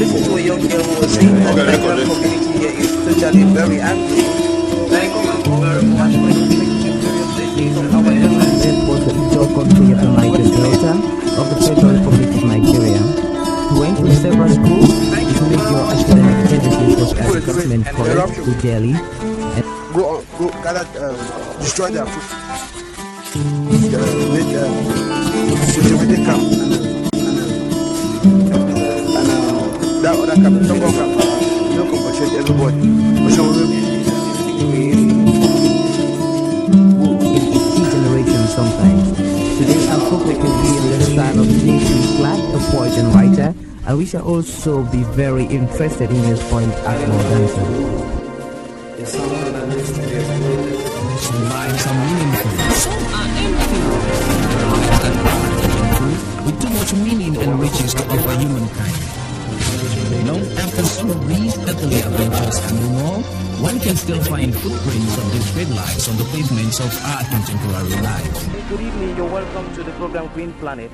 listen to a young girl who was saying that the Nigerian community here is totally very angry. Thank you very much for your from our government. Was the Ijaw country of the Niger Delta of the Federal Republic of Nigeria. He went to several schools. His major academic services was at the government college to Delhi. Go gather, destroy their food. Make security camp and that other camp, Tongo camp. You don't compensate everybody. Sometimes. Today our focus will be on the style of J.C. Clark, a poet and writer, and we shall also be very interested in his point as more dancer. Some lines are meaningful, some are empty. With too much meaning and riches to offer humankind. Long after some of these earthly adventures and more, one can still find footprints of these great lives on the pavements of our contemporary life. Good evening, you're welcome to the program Green Planet.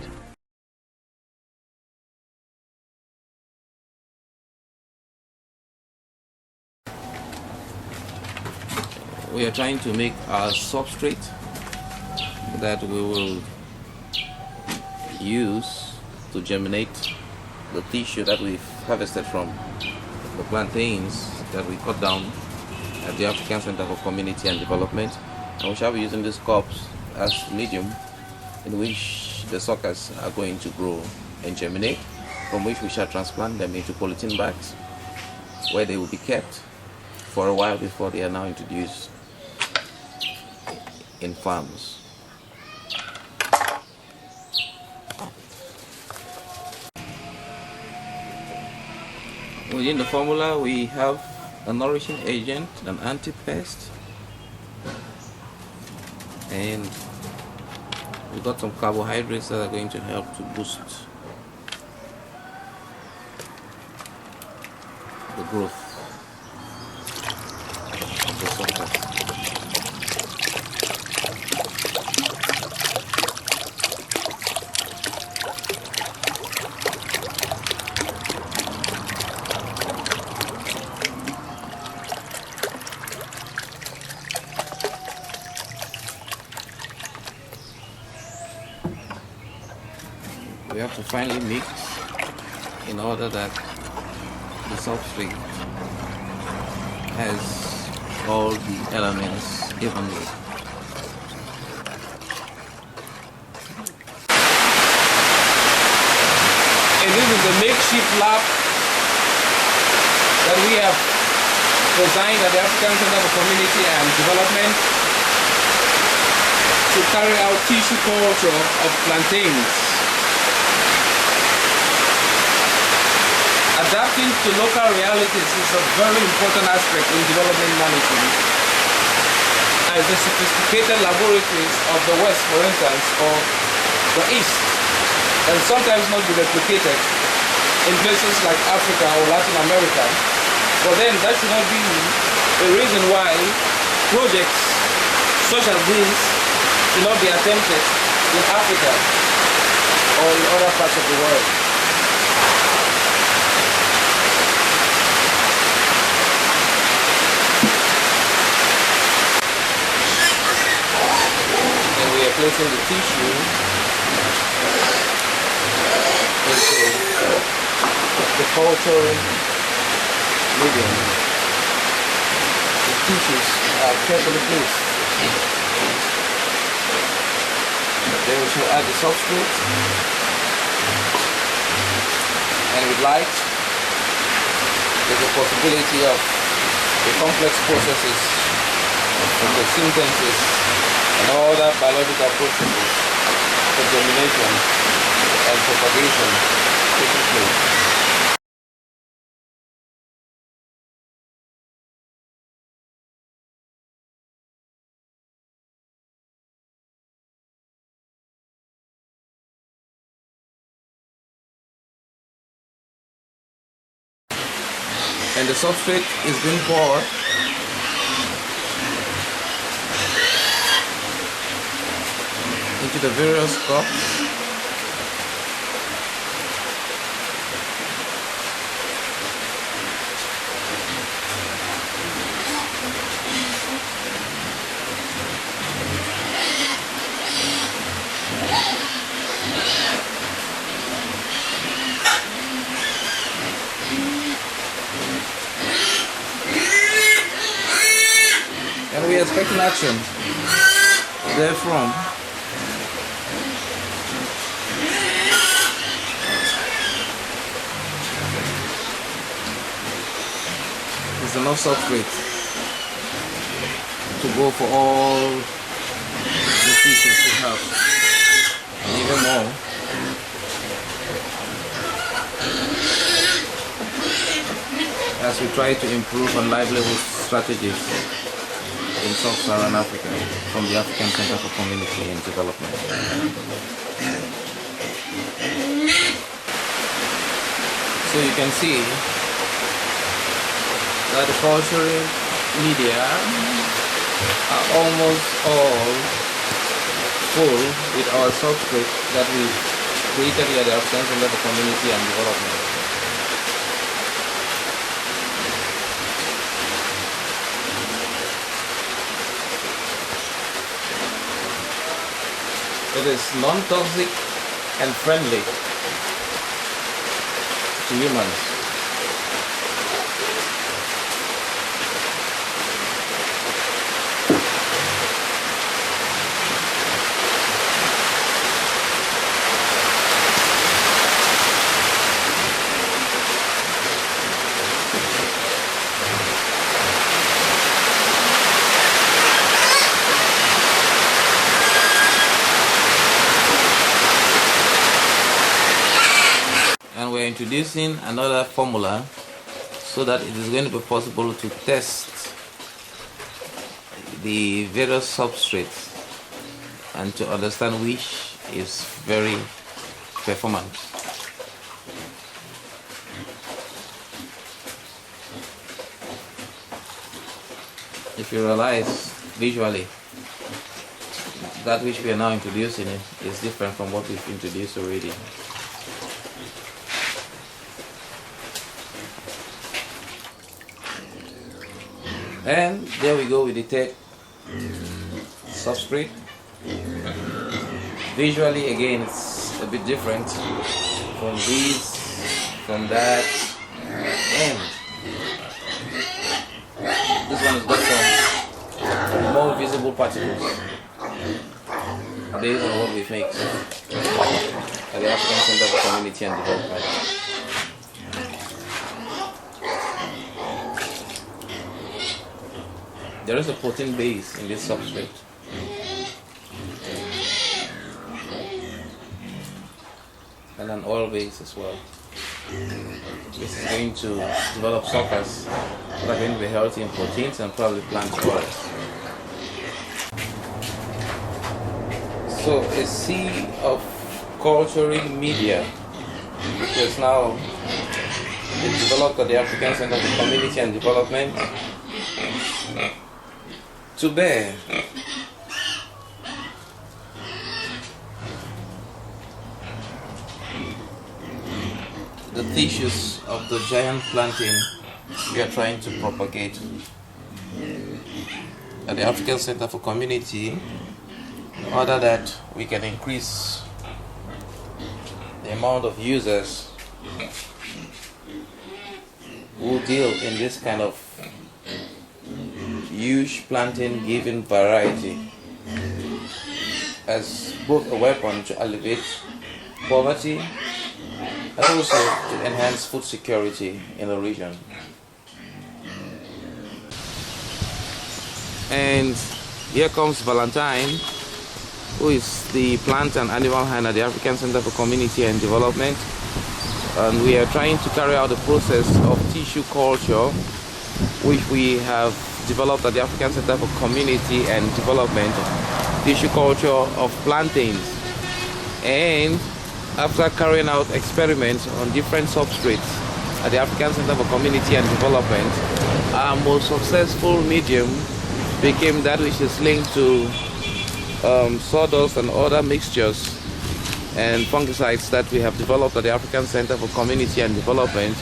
We are trying to make a substrate that we will use to germinate the tissue that we've harvested from the plantains that we cut down at the African Center for Community and Development, and we shall be using these cups as medium in which the suckers are going to grow and germinate, from which we shall transplant them into polythene bags where they will be kept for a while before they are now introduced in farms. Within the formula we have a nourishing agent, an anti-pest, and we've got some carbohydrates that are going to help to boost the growth of the suckers. We have to finely mix in order that the substrate has all the elements evenly. And this is the makeshift lab that we have designed at the African Center for Community and Development to carry out tissue culture of plantains. Adapting to local realities is a very important aspect in development management. As the sophisticated laboratories of the West, for instance, or the East, can sometimes not be replicated in places like Africa or Latin America, but then that should not be a reason why projects such as these should not be attempted in Africa or in other parts of the world. Placing the tissue into the culture medium. The tissues are carefully placed. Then we shall add the substrate, and with light there's a possibility of the complex processes of photosynthesis and all that biological processes for germination and propagation taking place. And the substrate is being poured into the various cups. taking action therefrom. There's enough substrate to go for all the species we have, and even more. As we try to improve on livelihood strategies in sub-Saharan Africa from the African Center for Community and Development. So you can see that the cultural media are almost all full with our substrate that we created here at the African Center for Community and Development. It is non-toxic and friendly to humans. And we're introducing another formula so that it is going to be possible to test the various substrates and to understand which is very performant. If you realize visually, that which we are now introducing is different from what we've introduced already. And there we go with the third substrate. Visually, again, it's a bit different from this, from that, and this one has got some more visible particles based on what we make at the African Center for Community and Development. There is a protein base in this substrate. And an oil base as well. This is going to develop suckers that are going to be healthy in proteins and probably plant oils. So a sea of cultural media, which is now developed at the African Center for Community and Development, to bear the tissues of the giant plantain we are trying to propagate at the African Center for Community, in order that we can increase the amount of users who deal in this kind of huge plantain giving variety as both a weapon to alleviate poverty and also to enhance food security in the region. And here comes Valentine, who is the plant and animal hand at the African Center for Community and Development, and we are trying to carry out the process of tissue culture, which we have developed at the African Center for Community and Development, tissue culture of plantains. And after carrying out experiments on different substrates at the African Center for Community and Development, our most successful medium became that which is linked to sawdust and other mixtures and fungicides that we have developed at the African Center for Community and Development,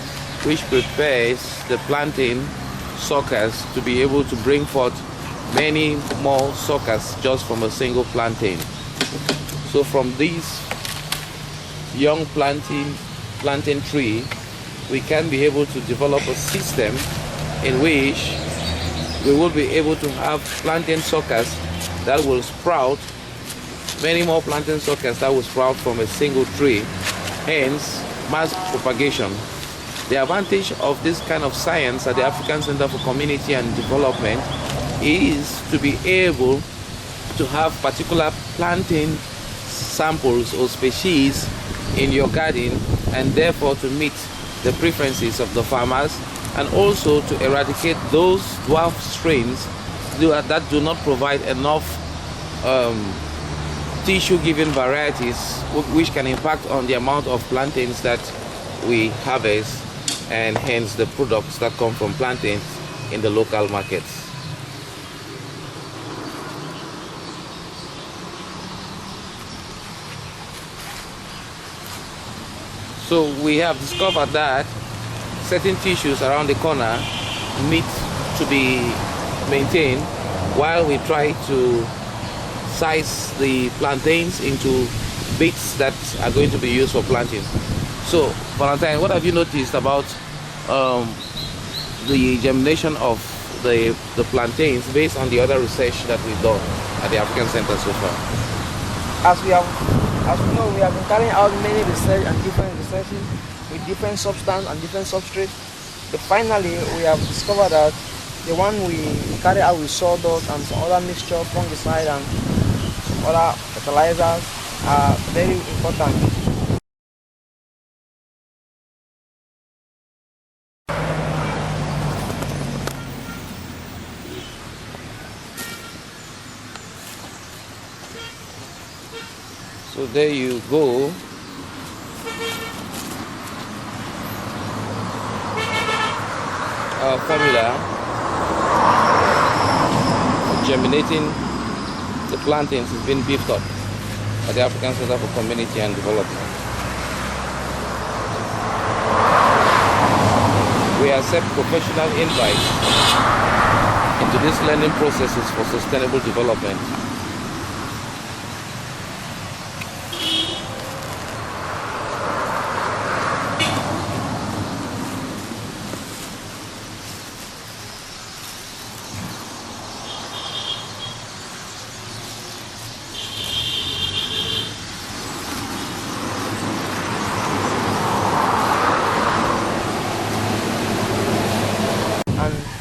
which prepares the plantain suckers to be able to bring forth many more suckers just from a single plantain. So from this young plantain tree, we can be able to develop a system in which we will be able to have plantain suckers that will sprout, many more plantain suckers that will sprout from a single tree, hence mass propagation. The advantage of this kind of science at the African Center for Community and Development is to be able to have particular plantain samples or species in your garden, and therefore to meet the preferences of the farmers, and also to eradicate those dwarf strains that do not provide enough tissue-giving varieties, which can impact on the amount of plantains that we harvest, and hence the products that come from plantains in the local markets. So we have discovered that certain tissues around the corner need to be maintained while we try to size the plantains into bits that are going to be used for planting. So, Valentine, what have you noticed about the germination of the plantains based on the other research that we've done at the African Center so far? As we know, we have been carrying out many research and different researches with different substance and different substrate. But finally, we have discovered that the one we carry out with sawdust and some other mixture, fungicide and some other fertilizers are very important. So there you go. Our formula for germinating the plantains has been beefed up at the African Center for Community and Development. We accept professional invites into these learning processes for sustainable development.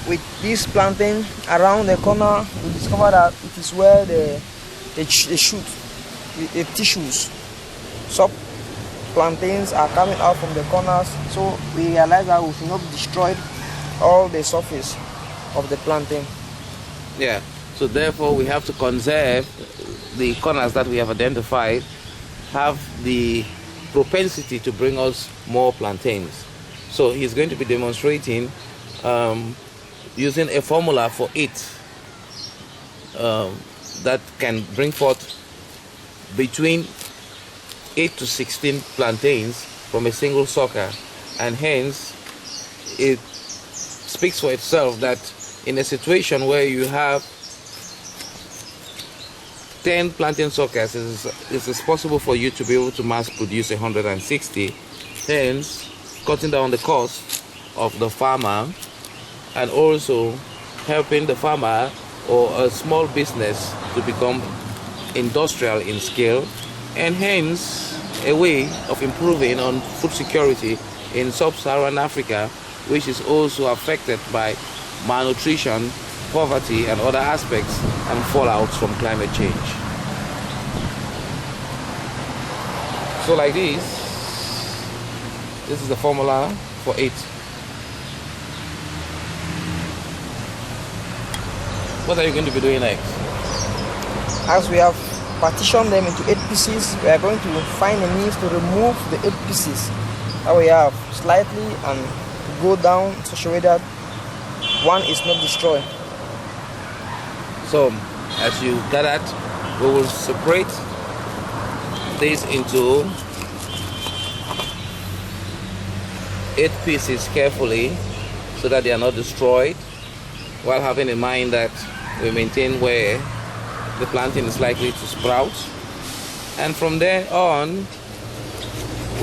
With this plantain around the corner, we discovered that it is where the shoot, the tissues, sub plantains are coming out from the corners. So we realized that we should not destroy all the surface of the plantain. Yeah, so therefore we have to conserve the corners that we have identified, have the propensity to bring us more plantains. So he's going to be demonstrating using a formula for it that can bring forth between 8 to 16 plantains from a single sucker, and hence it speaks for itself that in a situation where you have 10 plantain suckers, it is possible for you to be able to mass produce 160, hence cutting down the cost of the farmer, and also helping the farmer or a small business to become industrial in scale, and hence a way of improving on food security in sub-Saharan Africa, which is also affected by malnutrition, poverty, and other aspects and fallouts from climate change. So like this is the formula for it. What are you going to be doing next? As we have partitioned them into 8 pieces, we are going to find a means to remove the 8 pieces that we have slightly and go down such a way that one is not destroyed. So, as you gathered, we will separate this into 8 pieces carefully so that they are not destroyed, while having in mind that we maintain where the plantain is likely to sprout. And from there on,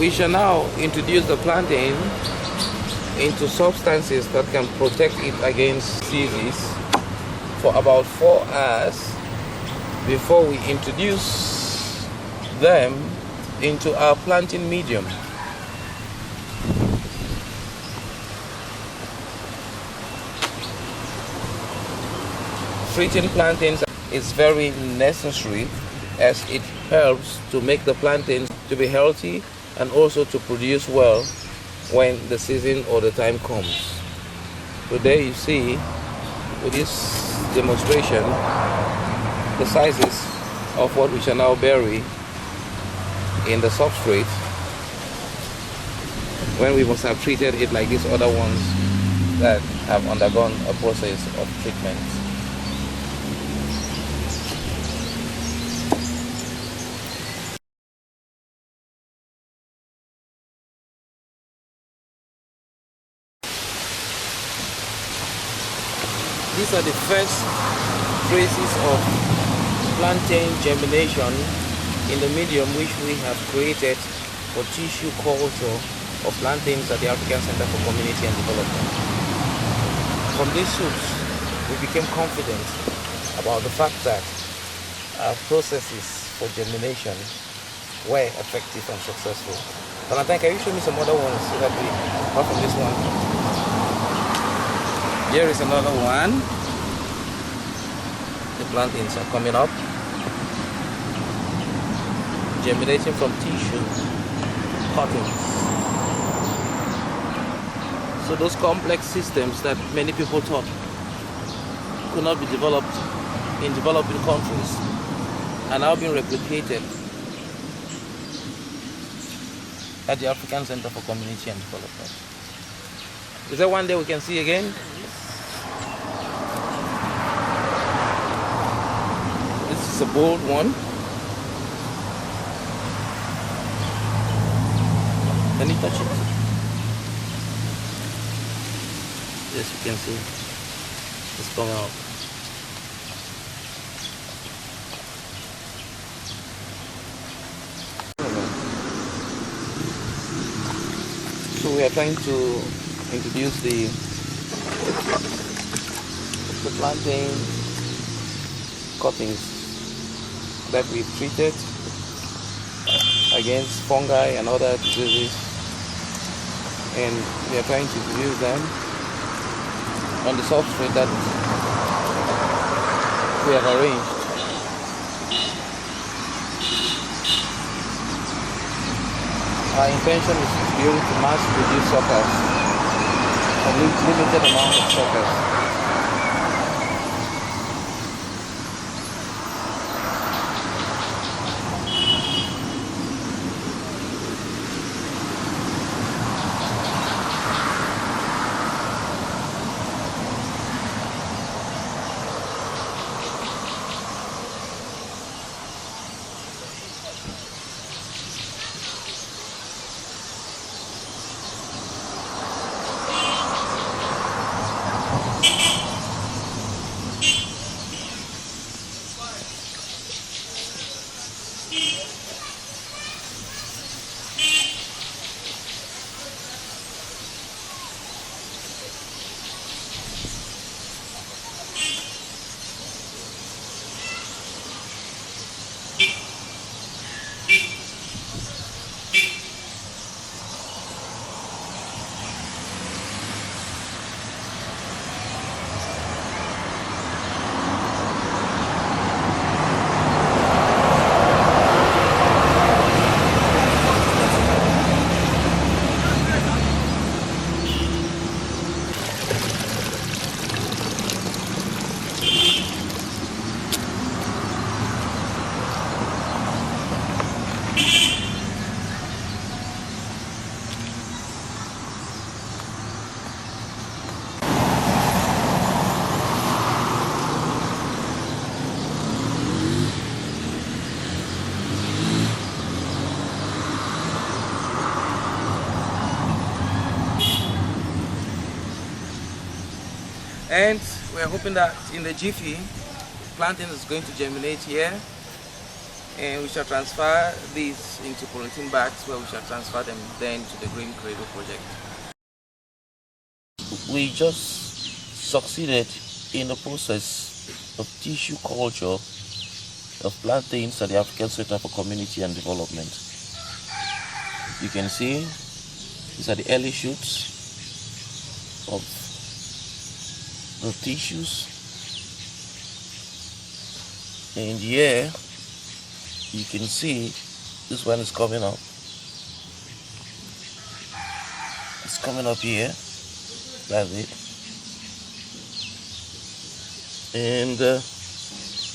we shall now introduce the plantain into substances that can protect it against diseases for about 4 hours before we introduce them into our planting medium. Treating plantains is very necessary as it helps to make the plantains to be healthy and also to produce well when the season or the time comes. Today you see with this demonstration the sizes of what we shall now bury in the substrate when we must have treated it like these other ones that have undergone a process of treatment. These are the first traces of plantain germination in the medium which we have created for tissue culture of plantains at the African Center for Community and Development. From these shoots, we became confident about the fact that our processes for germination were effective and successful. Plantain, can you show me some other ones so that we, apart from this one? Here is another one. The plantains are coming up, germinating from tissue cuttings. So those complex systems that many people thought could not be developed in developing countries are now being replicated at the African Center for Community and Development. Is there one day we can see again? This is a bold one. Can you touch it? Yes, you can see it's coming out. So we are trying to introduce the plantain cuttings that we've treated against fungi and other diseases, and we are trying to introduce them on the substrate that we have arranged. Our intention is to be able to mass produce suckers, a limited amount of suckers. And we're hoping that in the jiffy, plantain is going to germinate here, and we shall transfer these into polythene bags where we shall transfer them then to the Green Cradle project. We just succeeded in the process of tissue culture of plantains at the African Center for Community and Development. You can see these are the early shoots of the tissues, and here you can see this one is coming up. It's coming up here. That's it. And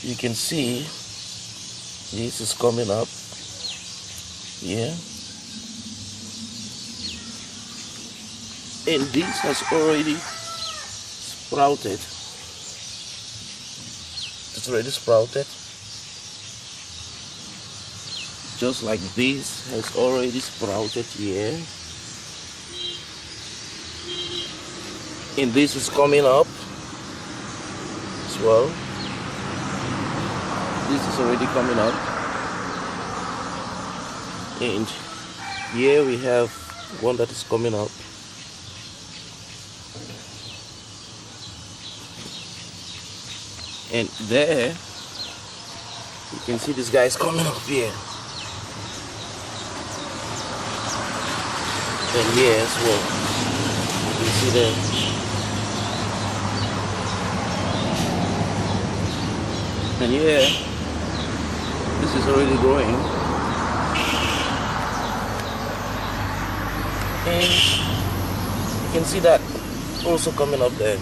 you can see this is coming up here. And this has already sprouted. It's already sprouted. Just like this has already sprouted here. And this is coming up as well. This is already coming up. And here we have one that is coming up. And there you can see this guy is coming up here. And here as well. You can see there. And here, this is already growing. And you can see that also coming up there.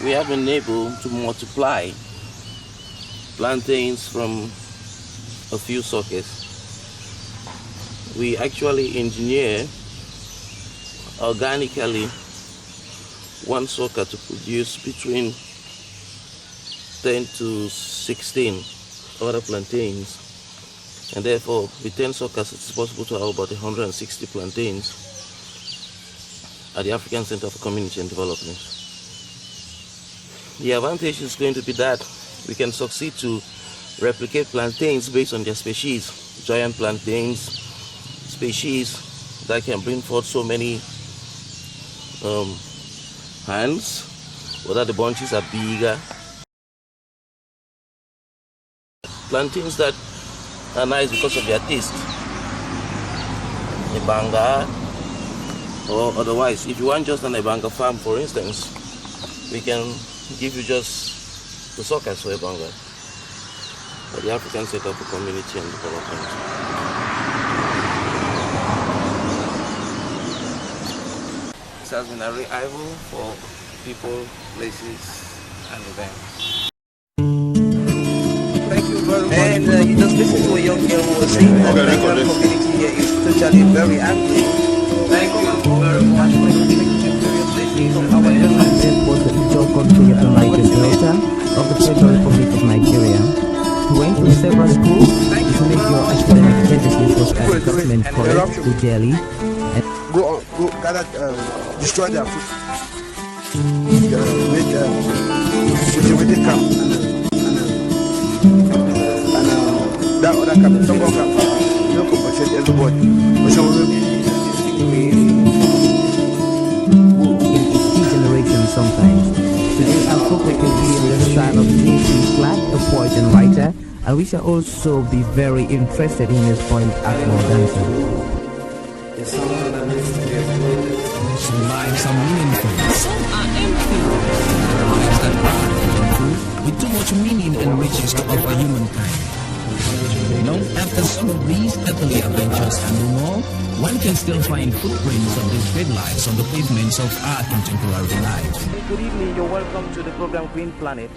We have been able to multiply plantains from a few sockets. We actually engineer organically one sucker to produce between 10 to 16 other plantains, and therefore with 10 suckers it's possible to have about 160 plantains at the African Center for Community and Development. The advantage is going to be that we can succeed to replicate plantains based on their species, giant plantains, species that can bring forth so many hands, whether the bunches are bigger. Plantains that are nice because of their taste, Mbongaya, or otherwise, if you want just an Mbongaya farm, for instance, we can give you just the suckers for Mbongaya for the African Center for Community and Development. This has been Arrey Ivo for people, places, and events. Thank you very much. And you just listen to a young girl who was saying that the Nigerian community here is totally very active. Thank you very much for listening to various places of our This was the Ijo country of the Niger Delta of the Federal Republic of Nigeria. He went to several schools to make your academic education at the government college to Delhi. Go gather, destroy their food. Make cultivated camp and that other camp, don't go camp. Don't compensate everybody. But some of them generation sometimes. Today I'm focusing on the son of J.C. Clark, a poet and writer, and we shall also be very interested in his point Akmo dancer. Some lives are meaningful, some are empty. Lives that are meaningful, with too much meaning and riches to offer humankind. Long after some of these earthly adventures and more, one can still find footprints of these great lives on the pavements of our contemporary lives. Good evening, you're welcome to the program Green Planet.